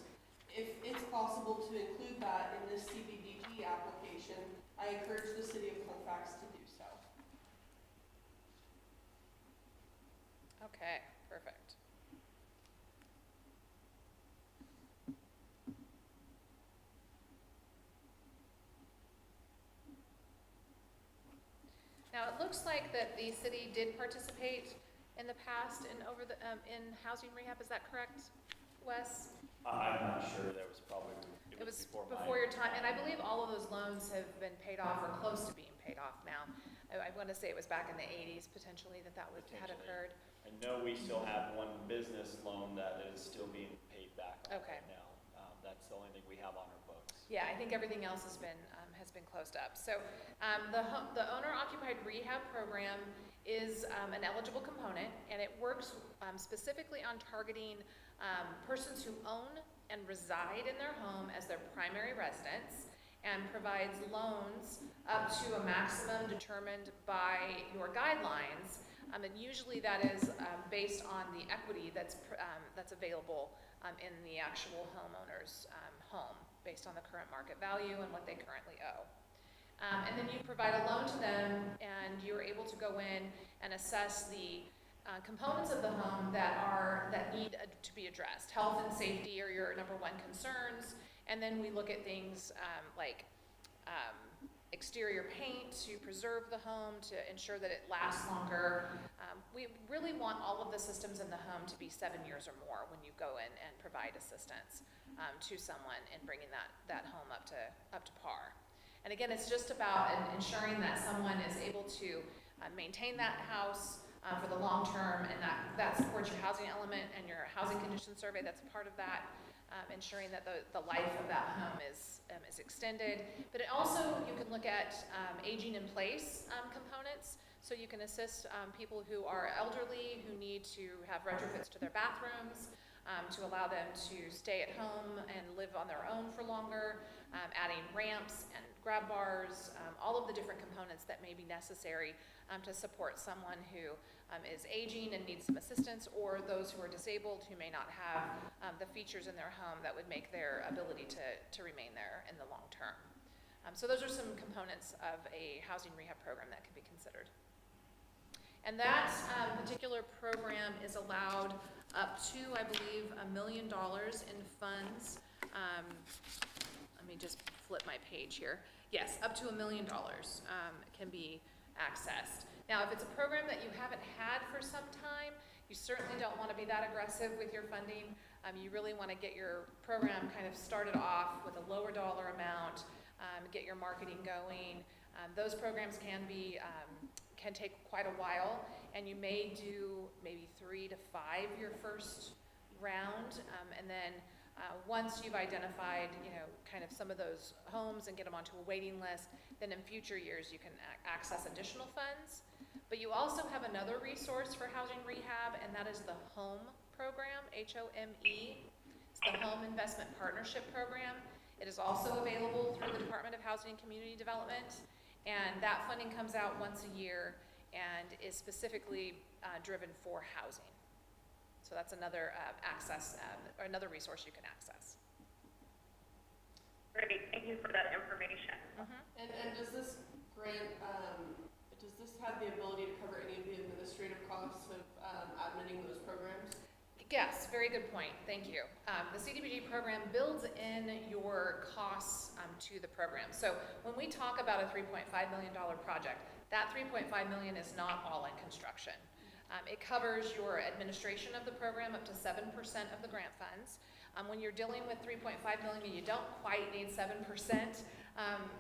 If it's possible to include that in this CDBG application, I encourage the City of Colfax to do so. Okay, perfect. Now, it looks like that the city did participate in the past in housing rehab. Is that correct, Wes? I'm not sure. That was probably, It was before your time, and I believe all of those loans have been paid off or close to being paid off now. I want to say it was back in the 80s potentially that had occurred. I know we still have one business loan that is still being paid back Okay. right now. That's the only thing we have on our books. Yeah, I think everything else has been closed up. So the owner-occupied rehab program is an eligible component, and it works specifically on targeting persons who own and reside in their home as their primary residence, and provides loans up to a maximum determined by your guidelines. And usually that is based on the equity that's available in the actual homeowner's home, based on the current market value and what they currently owe. And then you provide a loan to them, and you're able to go in and assess the components of the home that need to be addressed. Health and safety are your number one concerns, and then we look at things like exterior paint to preserve the home, to ensure that it lasts longer. We really want all of the systems in the home to be 7 years or more when you go in and provide assistance to someone in bringing that home up to par. And again, it's just about ensuring that someone is able to maintain that house for the long term, and that supports your housing element and your housing condition survey. That's a part of that. Ensuring that the life of that home is extended. But it also, you can look at aging in place components. So you can assist people who are elderly, who need to have retrofits to their bathrooms, to allow them to stay at home and live on their own for longer, adding ramps and grab bars, all of the different components that may be necessary to support someone who is aging and needs some assistance, or those who are disabled who may not have the features in their home that would make their ability to remain there in the long term. So those are some components of a housing rehab program that can be considered. And that particular program is allowed up to, I believe, $1 million in funds. Let me just flip my page here. Yes, up to $1 million can be accessed. Now, if it's a program that you haven't had for some time, you certainly don't want to be that aggressive with your funding. You really want to get your program kind of started off with a lower dollar amount, get your marketing going. Those programs can take quite a while, and you may do maybe 3 to 5 your first round, and then once you've identified, kind of some of those homes and get them onto a waiting list, then in future years you can access additional funds. But you also have another resource for housing rehab, and that is the HOME program, HOME. It's the Home Investment Partnership Program. It is also available through the Department of Housing and Community Development, and that funding comes out once a year and is specifically driven for housing. So that's another or another resource you can access. Great, thank you for that information. And does this grant, does this have the ability to cover any of the administrative costs of admitting those programs? Yes, very good point. Thank you. The CDBG program builds in your costs to the program. So when we talk about a $3.5 million project, that $3.5 million is not all in construction. It covers your administration of the program up to 7% of the grant funds. When you're dealing with $3.5 million, you don't quite need 7%.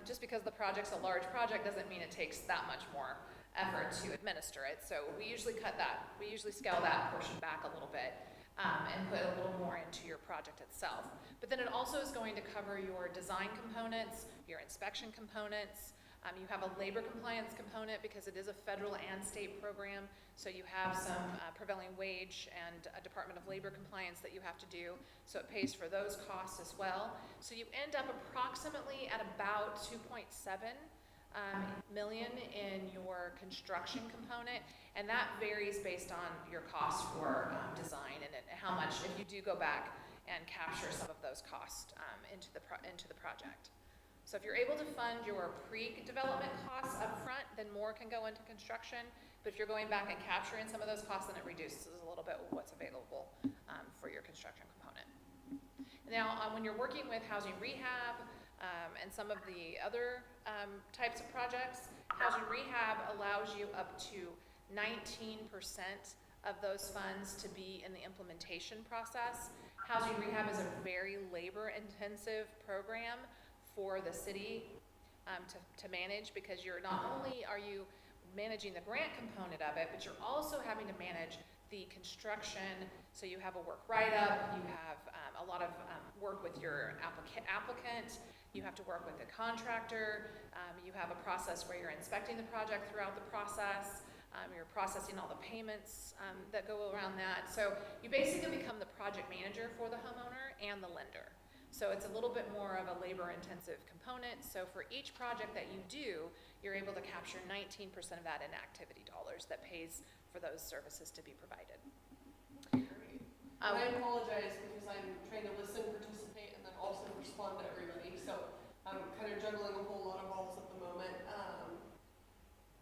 Just because the project's a large project doesn't mean it takes that much more effort to administer it. So we usually scale that portion back a little bit and put a little more into your project itself. But then it also is going to cover your design components, your inspection components. You have a labor compliance component because it is a federal and state program, so you have some prevailing wage and Department of Labor compliance that you have to do, so it pays for those costs as well. So you end up approximately at about 2.7 million in your construction component, and that varies based on your cost for design and how much, if you do go back and capture some of those costs into the project. So if you're able to fund your pre-development costs up front, then more can go into construction. But if you're going back and capturing some of those costs, then it reduces a little bit what's available for your construction component. Now, when you're working with housing rehab and some of the other types of projects, housing rehab allows you up to 19% of those funds to be in the implementation process. Housing rehab is a very labor-intensive program for the city to manage, because you're not only are you managing the grant component of it, but you're also having to manage the construction. So you have a work write-up, you have a lot of work with your applicant, you have to work with the contractor, you have a process where you're inspecting the project throughout the process, you're processing all the payments that go around that. So you basically become the project manager for the homeowner and the lender. So it's a little bit more of a labor-intensive component. So for each project that you do, you're able to capture 19% of that in activity dollars that pays for those services to be provided. Great. And I apologize because I'm trying to listen, participate, and then also respond to everybody. So I'm kind of juggling a whole lot of balls at the moment.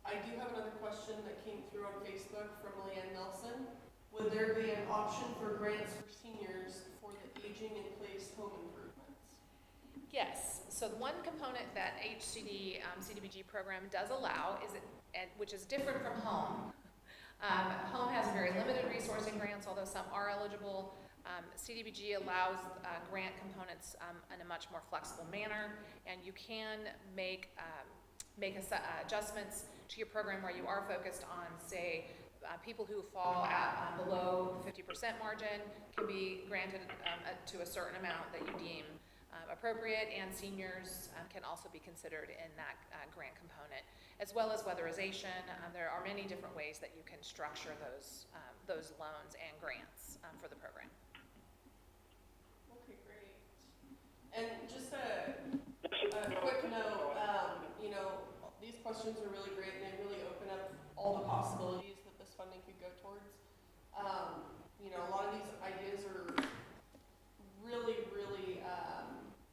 I do have another question that came through on Facebook from Leanne Nelson. Would there be an option for grants for seniors for the aging in place home improvements? Yes, so the one component that CDBG program does allow is, which is different from home. Home has very limited resourcing grants, although some are eligible. CDBG allows grant components in a much more flexible manner, and you can make adjustments to your program where you are focused on, say, people who fall below the 50% margin can be granted to a certain amount that you deem appropriate, and seniors can also be considered in that grant component, as well as weatherization. There are many different ways that you can structure those loans and grants for the program. Okay, great. And just a quick note, these questions are really great and they really open up all the possibilities that this funding could go towards. A lot of these ideas are really,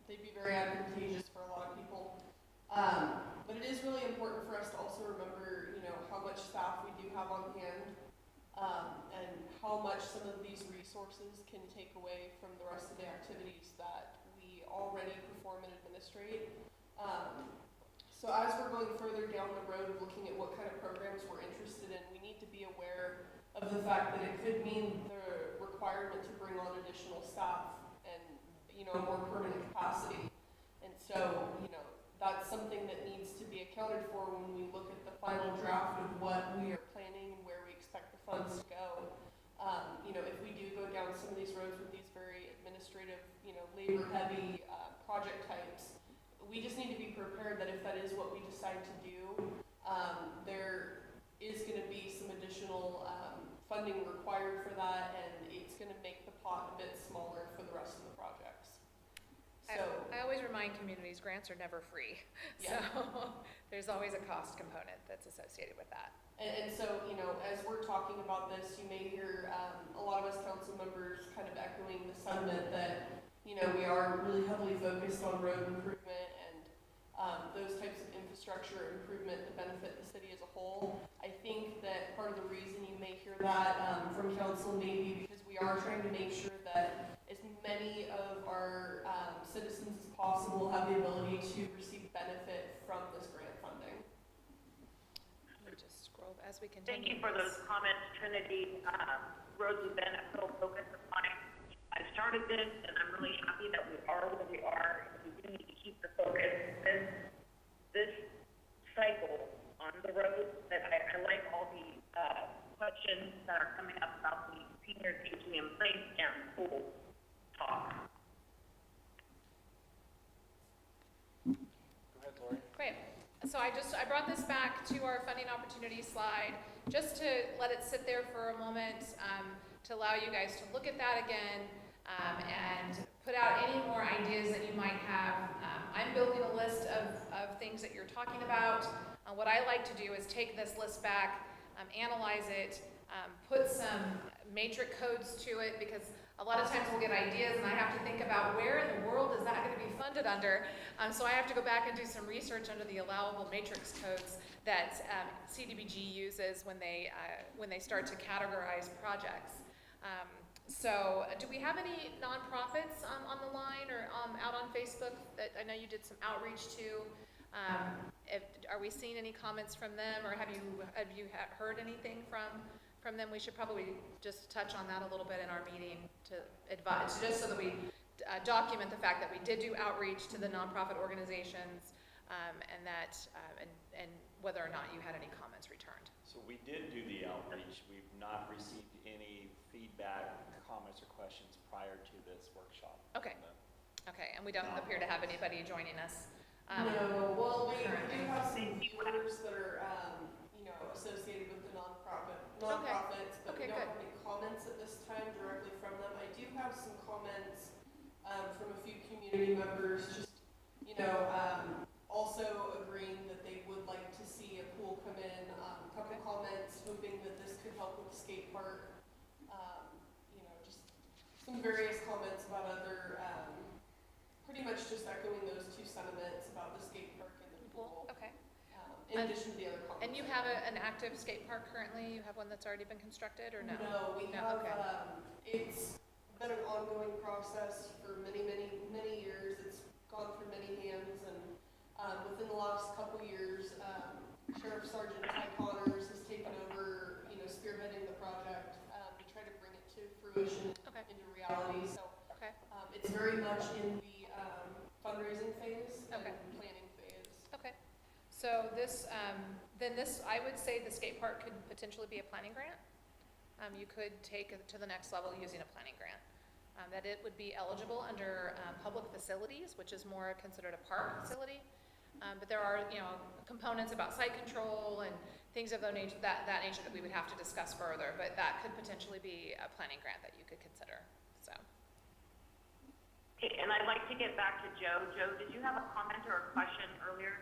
they'd be very advantageous for a lot of people. But it is really important for us to also remember, how much staff we do have on hand, and how much some of these resources can take away from the rest of the activities that we already perform and administrate. So as we're going further down the road of looking at what kind of programs we're interested in, we need to be aware of the fact that it could mean the requirement to bring on additional staff and, a more permanent capacity. And so, that's something that needs to be accounted for when we look at the final draft of what we are planning and where we expect the funds to go. If we do go down some of these roads with these very administrative, labor-heavy project types, we just need to be prepared that if that is what we decide to do, there is going to be some additional funding required for that, and it's going to make the pot a bit smaller for the rest of the projects. So I always remind communities grants are never free. Yeah. So there's always a cost component that's associated with that. And so, as we're talking about this, you may hear a lot of us council members kind of echoing the sentiment that, we are really heavily focused on road improvement and those types of infrastructure improvement to benefit the city as a whole. I think that part of the reason you may hear that from council may be because we are trying to make sure that as many of our citizens as possible have the ability to receive benefit from this grant funding. Let me just scroll as we continue. Thank you for those comments, Trinity. Roads have been a real focus of mine. I started this, and I'm really happy that we are where we are. We do need to keep the focus. This cycle on the road, that I like all the questions that are coming up about the seniors aging in place and pool talk. Go ahead, Lori. Great. So I brought this back to our funding opportunity slide just to let it sit there for a moment, to allow you guys to look at that again, and put out any more ideas that you might have. I'm building a list of things that you're talking about. What I like to do is take this list back, analyze it, put some matrix codes to it, because a lot of times we'll get ideas and I have to think about where in the world is that going to be funded under. So I have to go back and do some research under the allowable matrix codes that CDBG uses when they start to categorize projects. So do we have any nonprofits on the line or out on Facebook that I know you did some outreach to? Are we seeing any comments from them, or have you heard anything from them? We should probably just touch on that a little bit in our meeting to advise, just so that we document the fact that we did do outreach to the nonprofit organizations, and that and whether or not you had any comments returned. So we did do the outreach. We've not received any feedback, comments, or questions prior to this workshop. Okay. Okay, and we don't appear to have anybody joining us. No, well, we do have some viewers that are, associated with the nonprofits, but Okay, we don't good. have any comments at this time directly from them. I do have some comments from a few community community members, just, also agreeing that they would like to see a pool come in, couple comments, hoping that this could help with the skate park. Just some various comments about other, pretty much just echoing those two sentiments about the skate park and the pool, Okay. in addition to the other comments. And you have an active skate park currently? You have one that's already been constructed, or no? No, we No, have, okay. it's been an ongoing process for many, many, many years. It's gone through many hands, and within the last couple years, Sheriff Sergeant Ty Connors has taken over, spearheading the project to try to bring it to fruition Okay. into reality. So Okay. it's very much in the fundraising phase and Okay. planning phase. Okay. So this, I would say the skate park could potentially be a planning grant. You could take it to the next level using a planning grant. That it would be eligible under public facilities, which is more considered a park facility. But there are, components about site control and things of that nature that we would have to discuss further. But that could potentially be a planning grant that you could consider. So. Okay, and I'd like to get back to Joe. Joe, did you have a comment or a question earlier?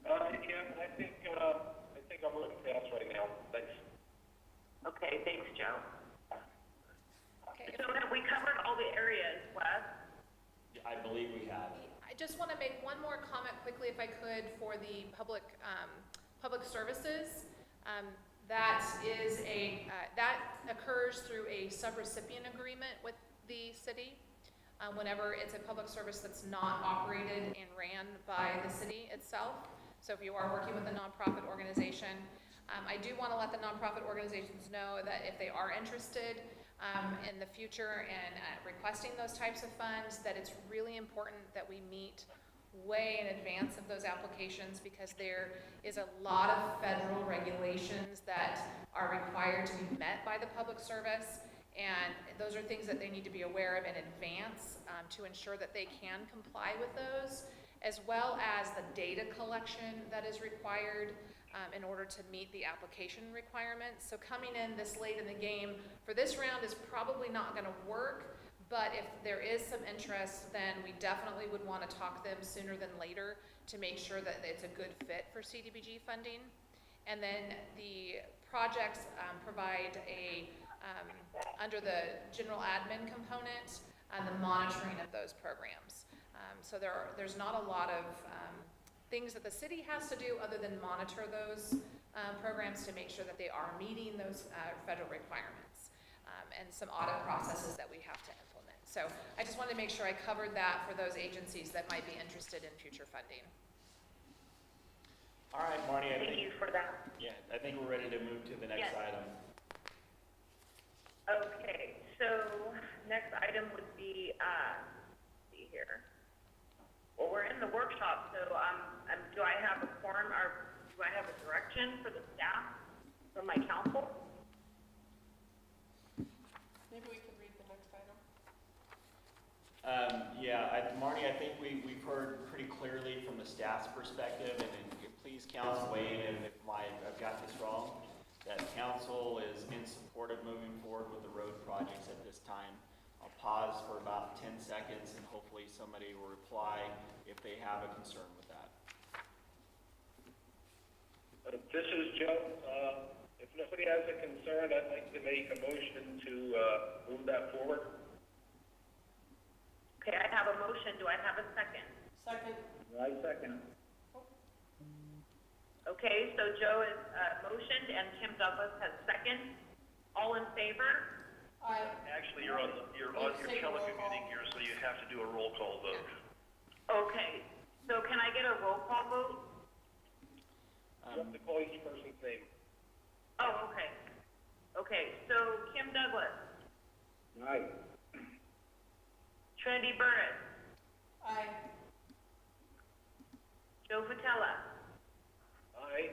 Yeah, I think I'm looking fast right now. Thanks. Okay, thanks, Joe. Okay. So have we covered all the areas, Wes? I believe we have. I just want to make one more comment quickly, if I could, for the public services. That occurs through a subrecipient agreement with the city. Whenever it's a public service that's not operated and ran by the city itself. So if you are working with a nonprofit organization, I do want to let the nonprofit organizations know that if they are interested in the future and requesting those types of funds, that it's really important that we meet way in advance of those applications, because there is a lot of federal regulations that are required to be met by the public service, and those are things that they need to be aware of in advance to ensure that they can comply with those, as well as the data collection that is required in order to meet the application requirements. So coming in this late in the game for this round is probably not going to work, but if there is some interest, then we definitely would want to talk to them sooner than later to make sure that it's a good fit for CDBG funding. And then the projects provide under the general admin component, the monitoring of those programs. So there's not a lot of things that the city has to do other than monitor those programs to make sure that they are meeting those federal requirements, and some audit processes that we have to implement. So I just wanted to make sure I covered that for those agencies that might be interested in future funding. All right, Marnie, Thank you for that. Yeah, I think we're ready to move to the next Yes. item. Okay, so next item would be, let's see here. Well, we're in the workshop, so do I have a form or do I have a direction for the staff from my council? Maybe we could read the next item. Marnie, I think we've heard pretty clearly from the staff's perspective, and please council weigh in if I've got this wrong, that council is in support of moving forward with the road projects at this time. I'll pause for about 10 seconds and hopefully somebody will reply if they have a concern with that. This is Joe. If nobody has a concern, I'd like to make a motion to move that forward. Okay, I have a motion. Do I have a second? Second. I second. Okay, so Joe has motioned and Kim Douglas has second. All in favor? Aye. Actually, you're telecommuting here, so you have to do a roll call vote. Okay, so can I get a roll call vote? You have to call each person's name. Oh, okay. Okay, so Kim Douglas, Aye. Trinity Burris, Aye. Joe Fatella, Aye.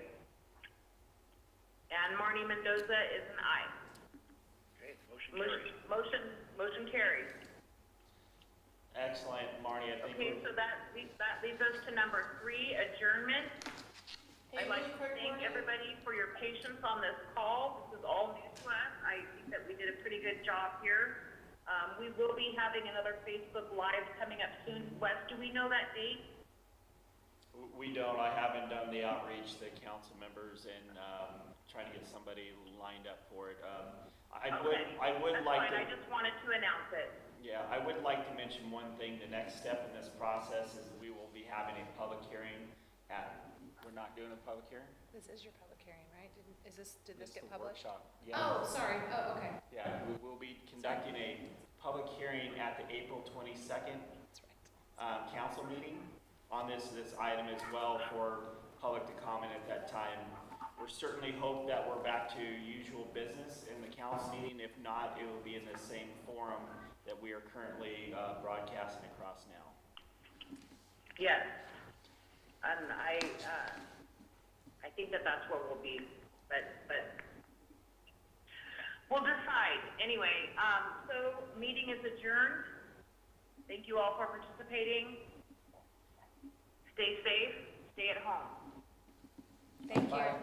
and Marnie Mendoza is an aye. Okay, motion carries. Motion carries. Excellent, Marnie, I think Okay, so that leads us to number 3, adjournment. Hey, I'd like really to quick, thank Marty. everybody for your patience on this call. This is all new to us. I think that we did a pretty good job here. We will be having another Facebook Live coming up soon. Wes, do we know that date? We don't. I haven't done the outreach to council members and trying to get somebody lined up for it. I would That's like fine. to. I just wanted to announce it. Yeah, I would like to mention one thing. The next step in this process is we will be having a public hearing we're not doing a public hearing? This is your public hearing, right? Did this It's get the published? workshop. Yeah. Oh, sorry. Oh, okay. Yeah, we will be conducting a public hearing at the April 22nd That's right. council meeting on this item as well for public to comment at that time. We certainly hope that we're back to usual business in the council meeting. If not, it will be in the same forum that we are currently broadcasting across now. Yes. And I think that that's where we'll be, but we'll decide. Anyway, so meeting is adjourned. Thank you all for participating. Stay safe, stay at home. Thank you. Bye.